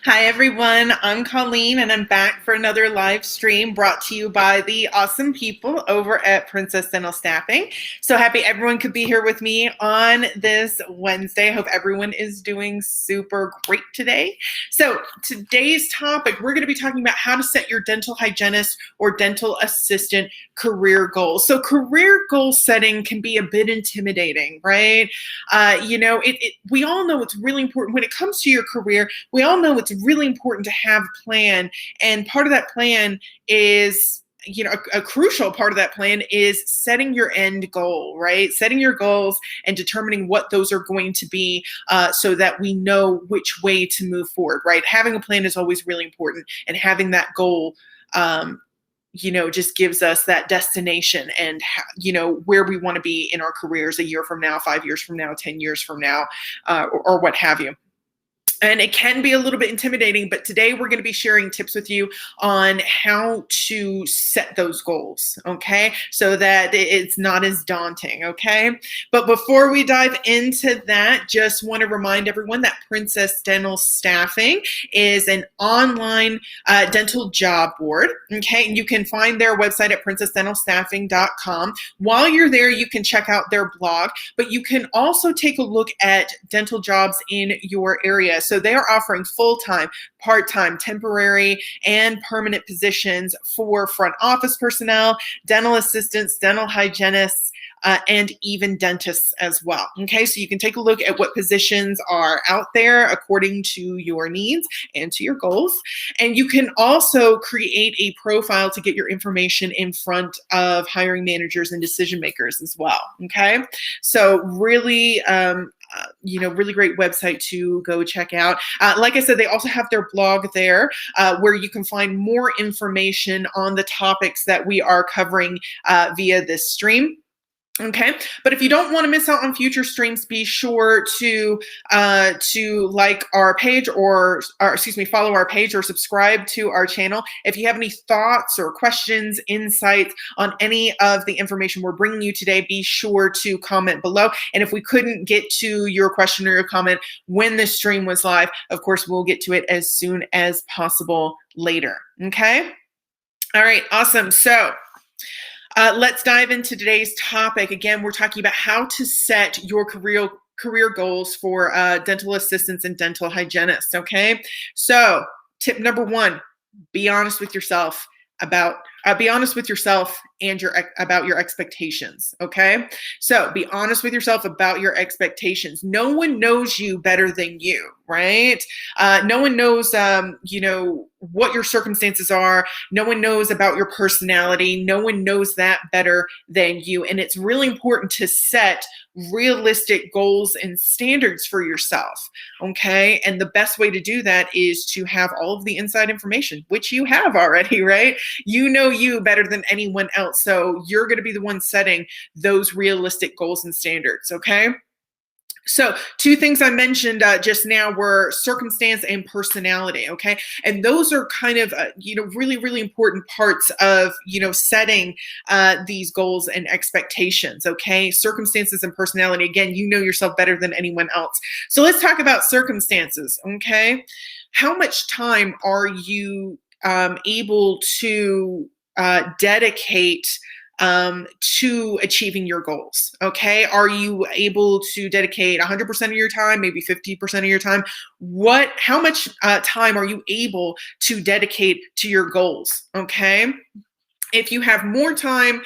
Hi, everyone. I'm Colleen, and I'm back for another live stream brought to you by the awesome people over at Princess Dental Staffing. So happy everyone could be here with me on this Wednesday. Hope everyone is doing super great today. So today's topic, we're going to be talking about how to set your dental hygienist or dental assistant career goals. So career goal setting can be a bit intimidating, right? We all know it's really important when it comes to your career. We all know it's really important to have a plan, and part of that plan is a crucial part of that plan is setting your end goal, right? Setting your goals and determining what those are going to be, so that we know which way to move forward, right? Having a plan is always really important, and having that goal just gives us that destination and where we want to be in our careers a year from now, 5 years from now, 10 years from now, or what have you. And it can be a little bit intimidating, but today we're going to be sharing tips with you on how to set those goals, okay? So that it's not as daunting, okay? But before we dive into that, just want to remind everyone that Princess Dental Staffing is an online dental job board, okay? And you can find their website at princessdentalstaffing.com. While you're there, you can check out their blog, but you can also take a look at dental jobs in your area. So they are offering full-time, part-time, temporary, and permanent positions for front office personnel, dental assistants, dental hygienists, and even dentists as well. Okay, so you can take a look at what positions are out there according to your needs and to your goals. And you can also create a profile to get your information in front of hiring managers and decision makers as well. Okay, so really, really great website to go check out. Like I said, they also have their blog there where you can find more information on the topics that we are covering via this stream. Okay, but if you don't want to miss out on future streams, be sure to like our page follow our page or subscribe to our channel. If you have any thoughts or questions, insights on any of the information we're bringing you today, be sure to comment below. And if we couldn't get to your question or your comment when the stream was live, of course, we'll get to it as soon as possible later. Okay, all right, awesome. So let's dive into today's topic. Again, we're talking about how to set your career goals for dental assistants and dental hygienists. Okay, so tip number one: be honest with yourself about and about your expectations. Okay, so be honest with yourself about your expectations. No one knows you better than you, right? No one knows what your circumstances are. No one knows about your personality. No one knows that better than you. And it's really important to set realistic goals and standards for yourself. Okay, and the best way to do that is to have all of the inside information, which you have already, right? You know you better than anyone else. So you're going to be the one setting those realistic goals and standards. Okay. So two things I mentioned just now were circumstance and personality, okay? And those are kind of, really, really important parts of, setting these goals and expectations, okay? Circumstances and personality. Again, you know yourself better than anyone else. So let's talk about circumstances, okay? How much time are you able to dedicate to achieving your goals? Okay, are you able to dedicate 100% of your time, maybe 50% of your time? How much time are you able to dedicate to your goals? Okay, if you have more time,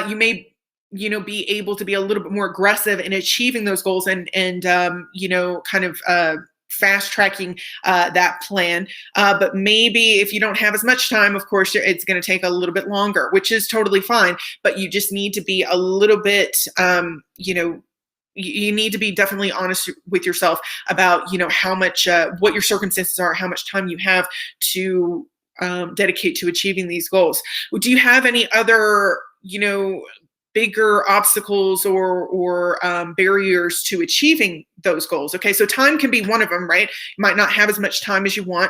you may be able to be a little bit more aggressive in achieving those goals and fast tracking that plan. But maybe if you don't have as much time, of course, it's going to take a little bit longer, which is totally fine. But you just need to be a little bit, you need to be definitely honest with yourself about, how much, what your circumstances are, how much time you have to dedicate to achieving these goals. Do you have any other, bigger obstacles or barriers to achieving those goals? Okay, so time can be one of them, right? You might not have as much time as you want.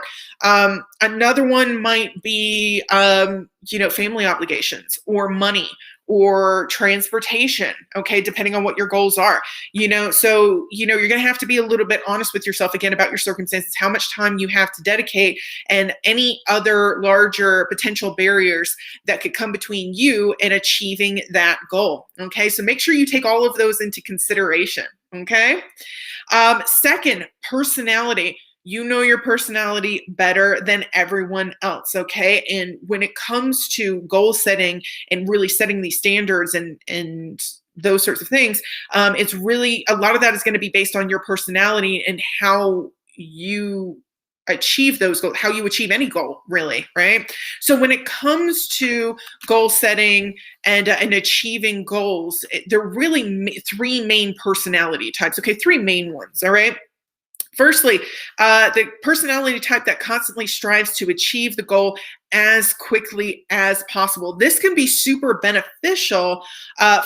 Another one might be, family obligations or money or transportation, okay, depending on what your goals are. So you're going to have to be a little bit honest with yourself again about your circumstances, how much time you have to dedicate, and any other larger potential barriers that could come between you and achieving that goal. Okay, so make sure you take all of those into consideration. Okay. Second, personality. You know your personality better than everyone else, okay? And when it comes to goal setting and really setting these standards and those sorts of things, it's really, a lot of that is going to be based on your personality and how you achieve those goals, how you achieve any goal, really, right? So when it comes to goal setting and achieving goals, there are really three main personality types, okay? Three main ones, all right? Firstly, the personality type that constantly strives to achieve the goal as quickly as possible. This can be super beneficial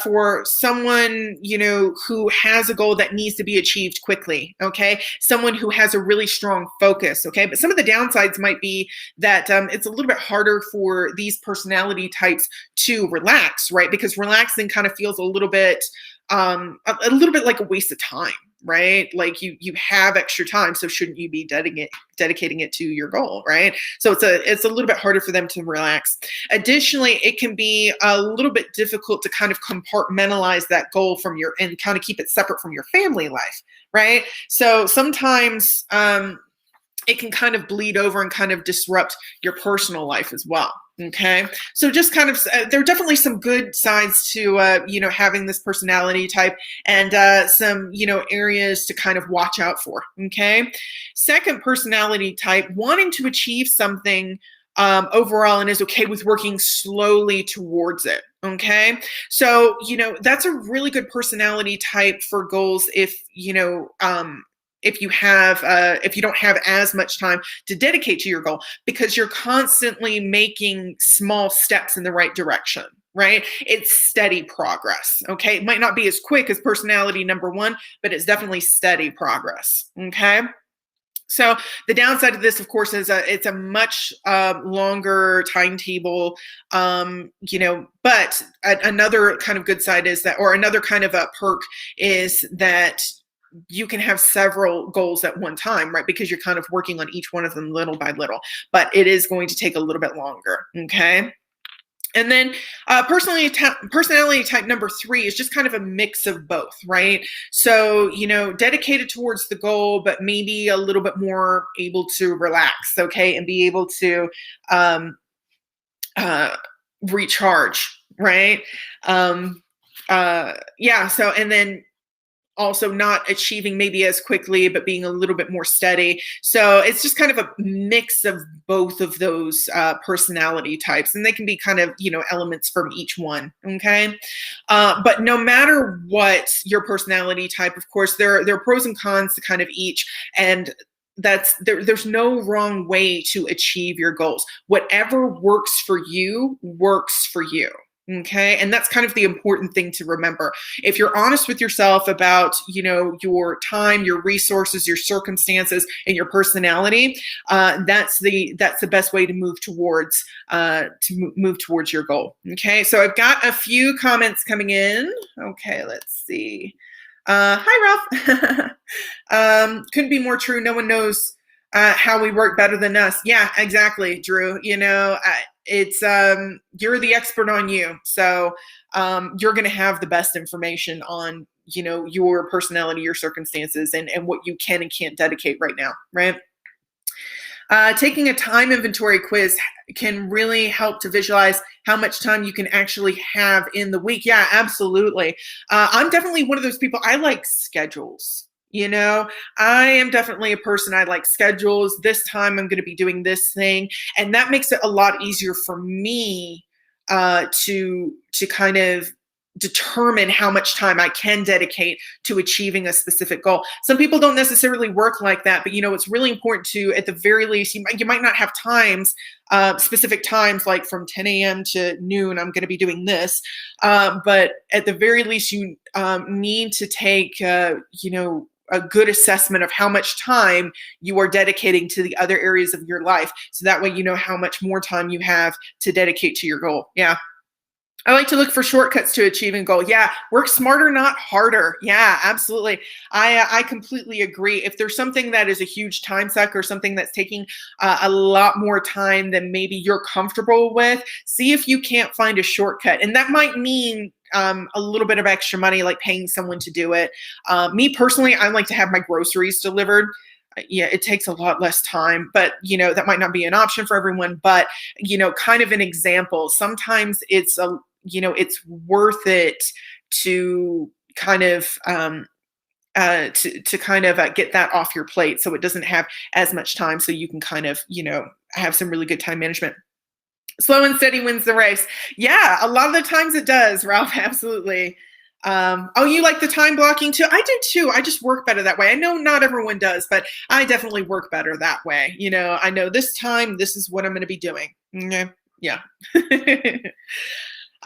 for someone, who has a goal that needs to be achieved quickly, okay? Someone who has a really strong focus, okay? But some of the downsides might be that it's a little bit harder for these personality types to relax, right? Because relaxing kind of feels a little bit like a waste of time, right? Like you have extra time, so shouldn't you be dedicating it to your goal, right? So it's a little bit harder for them to relax. Additionally, it can be a little bit difficult to kind of compartmentalize that goal and kind of keep it separate from your family life, right? So sometimes it can kind of bleed over and kind of disrupt your personal life as well. Okay, so just kind of, there are definitely some good sides to, having this personality type, and some, areas to kind of watch out for. Okay, second personality type, wanting to achieve something overall and is okay with working slowly towards it. Okay, so that's a really good personality type for goals if if you don't have as much time to dedicate to your goal, because you're constantly making small steps in the right direction, right? It's steady progress. Okay, it might not be as quick as personality number one, but it's definitely steady progress. Okay. So the downside of this, of course, is it's a much longer timetable, but another kind of good side is that, or another kind of a perk is that you can have several goals at one time, right? Because you're kind of working on each one of them little by little, but it is going to take a little bit longer. Okay. And then personality type number three is just kind of a mix of both, right? So, dedicated towards the goal, but maybe a little bit more able to relax, okay, and be able to recharge, right? So, and then also not achieving maybe as quickly, but being a little bit more steady. So it's just kind of a mix of both of those personality types, and they can be kind of, elements from each one. Okay. But no matter what your personality type, of course, there are pros and cons to kind of each. And there's no wrong way to achieve your goals. Whatever works for you works for you. Okay. And that's kind of the important thing to remember. If you're honest with yourself about, your time, your resources, your circumstances, and your personality, that's the best way to move towards your goal. Okay. So I've got a few comments coming in. Okay. Let's see. Hi, Ralph. Couldn't be more true. No one knows how we work better than us. Yeah, exactly, Drew. It's you're the expert on you, so you're going to have the best information on your personality, your circumstances, and what you can and can't dedicate right now, right? Taking a time inventory quiz can really help to visualize how much time you can actually have in the week. Yeah, absolutely. I'm definitely one of those people. I like schedules. I am definitely a person. I like schedules. This time I'm going to be doing this thing. And that makes it a lot easier for me to kind of determine how much time I can dedicate to achieving a specific goal. Some people don't necessarily work like that, but it's really important to, at the very least, you might not have specific times, like from 10 a.m. to noon, I'm going to be doing this. But at the very least, you need to take, a good assessment of how much time you are dedicating to the other areas of your life. So that way, how much more time you have to dedicate to your goal. Yeah. I like to look for shortcuts to achieving goal. Yeah, work smarter, not harder. Yeah, absolutely. I completely agree. If there's something that is a huge time suck or something that's taking a lot more time than maybe you're comfortable with, see if you can't find a shortcut. And that might mean a little bit of extra money, like paying someone to do it. Me personally, I like to have my groceries delivered. Yeah, it takes a lot less time, but that might not be an option for everyone. But kind of an example. Sometimes it's worth it to kind of to kind of get that off your plate, so it doesn't have as much time, so you can kind of have some really good time management. Slow and steady wins the race. Yeah, a lot of the times it does, Ralph. Absolutely. Oh, you like the time blocking too? I do too. I just work better that way. I know not everyone does, but I definitely work better that way. I know this time, this is what I'm going to be doing. Yeah.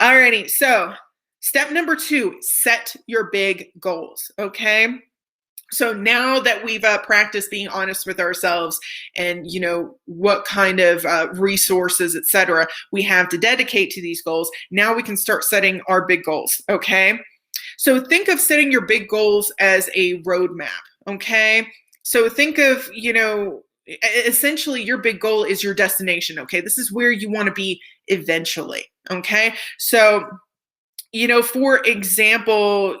Alrighty. So step number 2, set your big goals. Okay. So now that we've practiced being honest with ourselves and what kind of resources, etc., we have to dedicate to these goals, now we can start setting our big goals. Okay. So think of setting your big goals as a roadmap. Okay. So think of, essentially your big goal is your destination. Okay. This is where you want to be eventually. Okay. So, for example,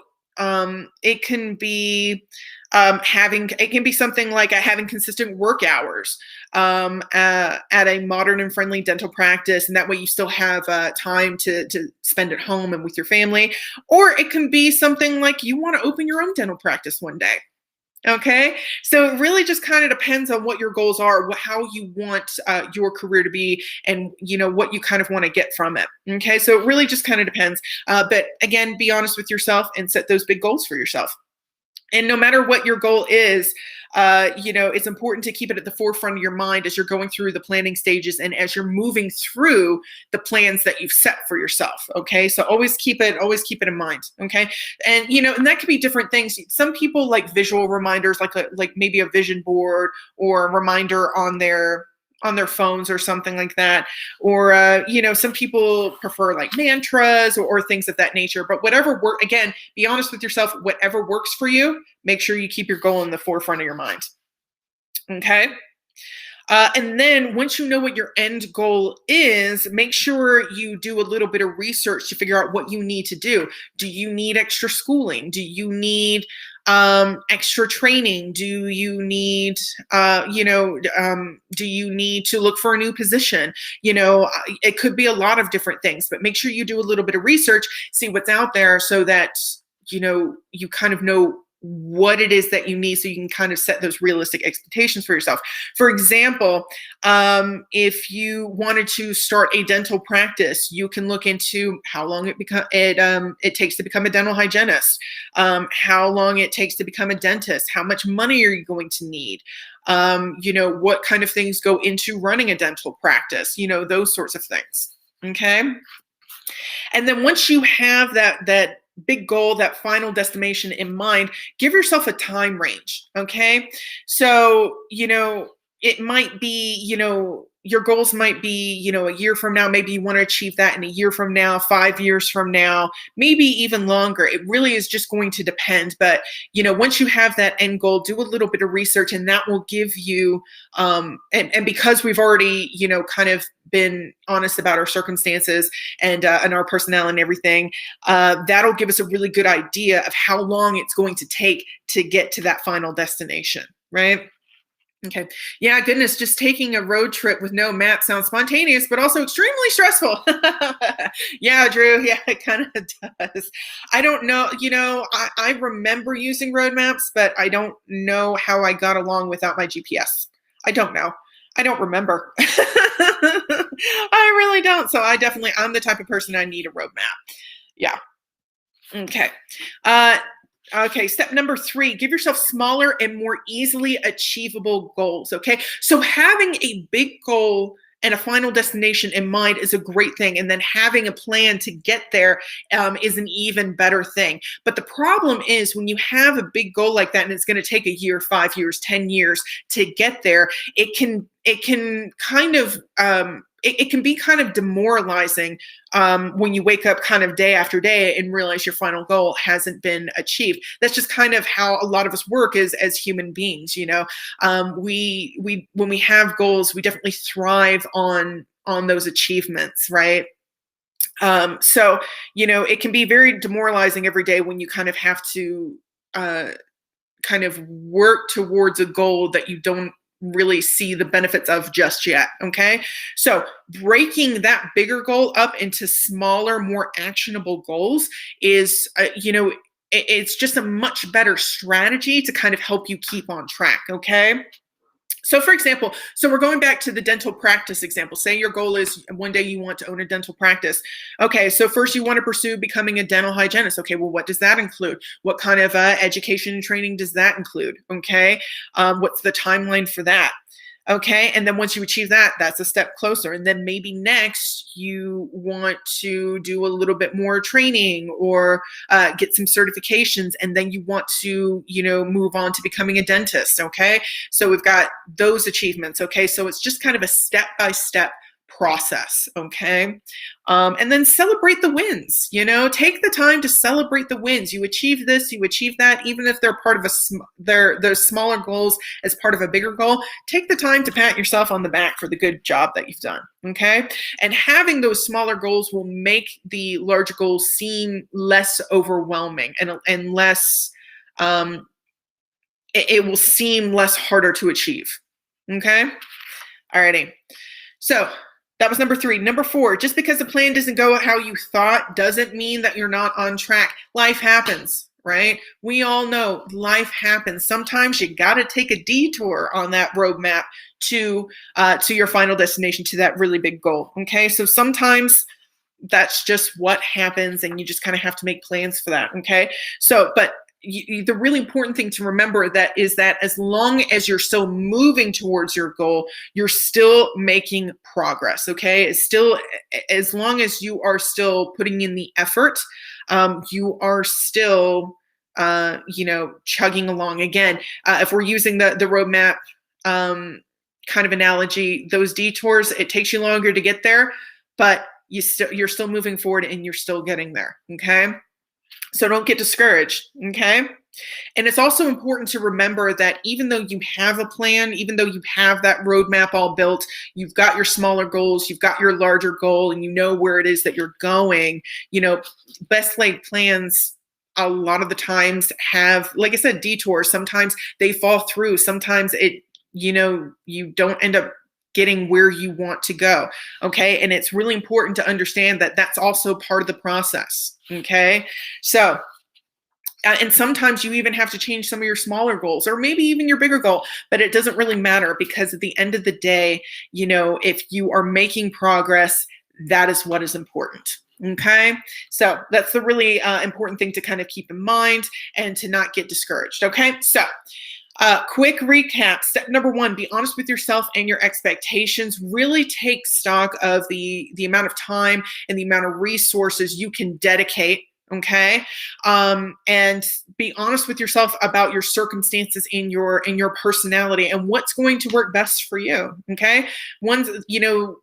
it can be it can be something like having consistent work hours at a modern and friendly dental practice, and that way you still have time to spend at home and with your family. Or it can be something like you want to open your own dental practice one day. Okay, so it really just kind of depends on what your goals are, how you want your career to be, and what you kind of want to get from it. Okay, so it really just kind of depends. But again, be honest with yourself and set those big goals for yourself. And no matter what your goal is, it's important to keep it at the forefront of your mind as you're going through the planning stages and as you're moving through the plans that you've set for yourself. Okay. So always keep it in mind. Okay. And, and that could be different things. Some people like visual reminders, like maybe a vision board or a reminder on their phones or something like that. Or, some people prefer like mantras or things of that nature. But whatever again, be honest with yourself, whatever works for you, make sure you keep your goal in the forefront of your mind. Okay. And then once you know what your end goal is, make sure you do a little bit of research to figure out what you need to do. Do you need extra schooling? Do you need extra training? Do you need, do you need to look for a new position? It could be a lot of different things, but make sure you do a little bit of research, see what's out there so that, you kind of know what it is that you need, so you can kind of set those realistic expectations for yourself. For example, if you wanted to start a dental practice, you can look into how long it takes to become a dental hygienist, how long it takes to become a dentist, how much money are you going to need, what kind of things go into running a dental practice, those sorts of things. Okay. And then once you have that big goal, that final destination in mind, give yourself a time range. Okay. So, it might be, your goals might be, a year from now, maybe you want to achieve that in a year from now, 5 years from now, maybe even longer. It really is just going to depend. But, once you have that end goal, do a little bit of research, and that will give you, and because we've already, kind of been honest about our circumstances and our personnel and everything, that'll give us a really good idea of how long it's going to take to get to that final destination, right? Okay. Yeah, goodness, just taking a road trip with no map sounds spontaneous, but also extremely stressful. Yeah, Drew. Yeah, it kind of does. I don't know. I remember using road maps, but I don't know how I got along without my GPS. I don't know. I don't remember. I really don't. So I'm the type of person I need a road map. Yeah. Okay. Okay, step number 3, give yourself smaller and more easily achievable goals. Okay, so having a big goal and a final destination in mind is a great thing. And then having a plan to get there is an even better thing. But the problem is when you have a big goal like that and it's going to take a year, 5 years, 10 years to get there, it can kind of it can be kind of demoralizing when you wake up kind of day after day and realize your final goal hasn't been achieved. That's just kind of how a lot of us work as human beings. We when we have goals, we definitely thrive on those achievements, right? So it can be very demoralizing every day when you kind of have to kind of work towards a goal that you don't really see the benefits of just yet. Okay. So breaking that bigger goal up into smaller, more actionable goals is, it's just a much better strategy to kind of help you keep on track. Okay. So for example, we're going back to the dental practice example. Say your goal is one day you want to own a dental practice. Okay, so first you want to pursue becoming a dental hygienist. Okay, well, what does that include? What kind of education and training does that include? Okay, what's the timeline for that? Okay, and then once you achieve that, that's a step closer. And then maybe next you want to do a little bit more training or get some certifications, and then you want to, move on to becoming a dentist. Okay, so we've got those achievements. Okay, so it's just kind of a step-by-step process. Okay, and then celebrate the wins. Take the time to celebrate the wins. You achieve this, you achieve that, even if they're part of they're smaller goals as part of a bigger goal. Take the time to pat yourself on the back for the good job that you've done. Okay, and having those smaller goals will make the larger goals seem less overwhelming and less. It will seem less harder to achieve. Okay, alrighty. So that was number 3. Number 4, just because the plan doesn't go how you thought doesn't mean that you're not on track. Life happens, right? We all know life happens. Sometimes you got to take a detour on that roadmap to your final destination, to that really big goal. Okay, so sometimes that's just what happens, and you just kind of have to make plans for that. Okay, so but the really important thing to remember is that as long as you're still moving towards your goal, you're still making progress. Okay, it's still, as long as you are still putting in the effort, you are still chugging along. Again, if we're using the roadmap kind of analogy, those detours, it takes you longer to get there, but you're still moving forward and you're still getting there. Okay, so don't get discouraged. Okay, and it's also important to remember that even though you have a plan, even though you have that roadmap all built, you've got your smaller goals, you've got your larger goal, and you know where it is that you're going. Best laid plans a lot of the times have, like I said, detours. Sometimes they fall through. Sometimes you don't end up getting where you want to go. Okay, and it's really important to understand that that's also part of the process. Okay, so and sometimes you even have to change some of your smaller goals, or maybe even your bigger goal, but it doesn't really matter, because at the end of the day, if you are making progress, that is what is important. Okay, so that's the really important thing to kind of keep in mind and to not get discouraged. Okay, so quick recap. Step number 1, be honest with yourself and your expectations. Really take stock of the amount of time and the amount of resources you can dedicate. Okay, and be honest with yourself about your circumstances in your personality and what's going to work best for you. Okay,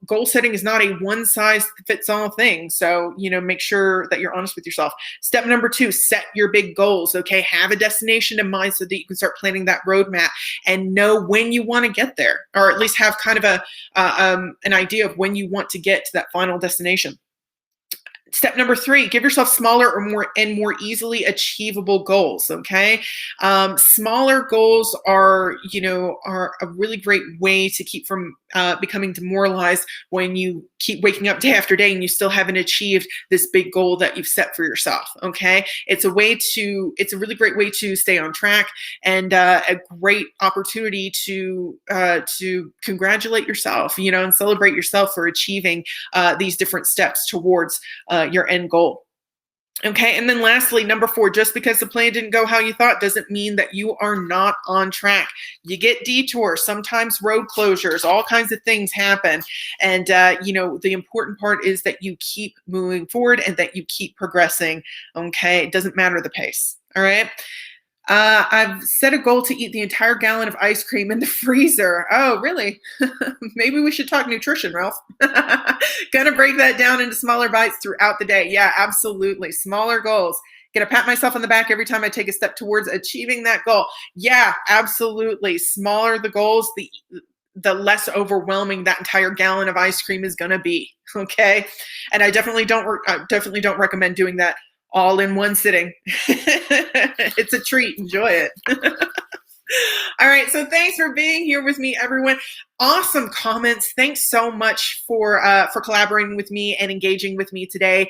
goal setting is not a one size fits all thing. So make sure that you're honest with yourself. Step number 2, set your big goals. Okay, have a destination in mind so that you can start planning that roadmap and know when you want to get there, or at least have kind of an idea of when you want to get to that final destination. Step number 3, give yourself smaller or more easily achievable goals. Okay, smaller goals are a really great way to keep from becoming demoralized when you keep waking up day after day and you still haven't achieved this big goal that you've set for yourself. Okay, it's a really great way to stay on track, and a great opportunity to congratulate yourself, and celebrate yourself for achieving these different steps towards your end goal. Okay, and then lastly, number 4, just because the plan didn't go how you thought doesn't mean that you are not on track. You get detours, sometimes road closures, all kinds of things happen. And, the important part is that you keep moving forward and that you keep progressing. Okay, it doesn't matter the pace. All right. I've set a goal to eat the entire gallon of ice cream in the freezer. Oh, really? Maybe we should talk nutrition, Ralph. Gonna break that down into smaller bites throughout the day. Yeah, absolutely. Smaller goals. Gonna pat myself on the back every time I take a step towards achieving that goal. Yeah, absolutely. Smaller the goals, the less overwhelming that entire gallon of ice cream is gonna be. Okay, and I definitely don't recommend doing that all in one sitting. It's a treat. Enjoy it. All right. So thanks for being here with me, everyone. Awesome comments. Thanks so much for collaborating with me and engaging with me today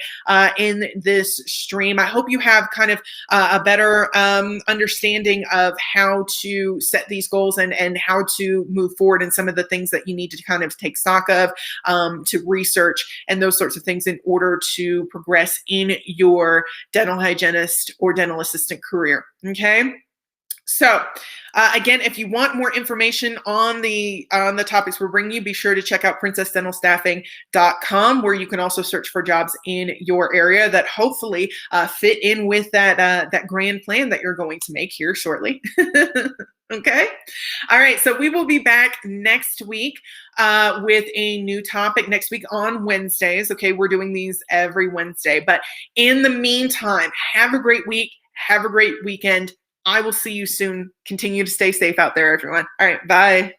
in this stream. I hope you have kind of a better understanding of how to set these goals and how to move forward and some of the things that you need to kind of take stock of, to research and those sorts of things in order to progress in your dental hygienist or dental assistant career. Okay. So again, if you want more information on the topics we're bringing you, be sure to check out princessdentalstaffing.com, where you can also search for jobs in your area that hopefully fit in with that grand plan that you're going to make here shortly. Okay. All right. So we will be back next week with a new topic next week on Wednesdays. Okay. We're doing these every Wednesday. But in the meantime, have a great week. Have a great weekend. I will see you soon. Continue to stay safe out there, everyone. All right. Bye.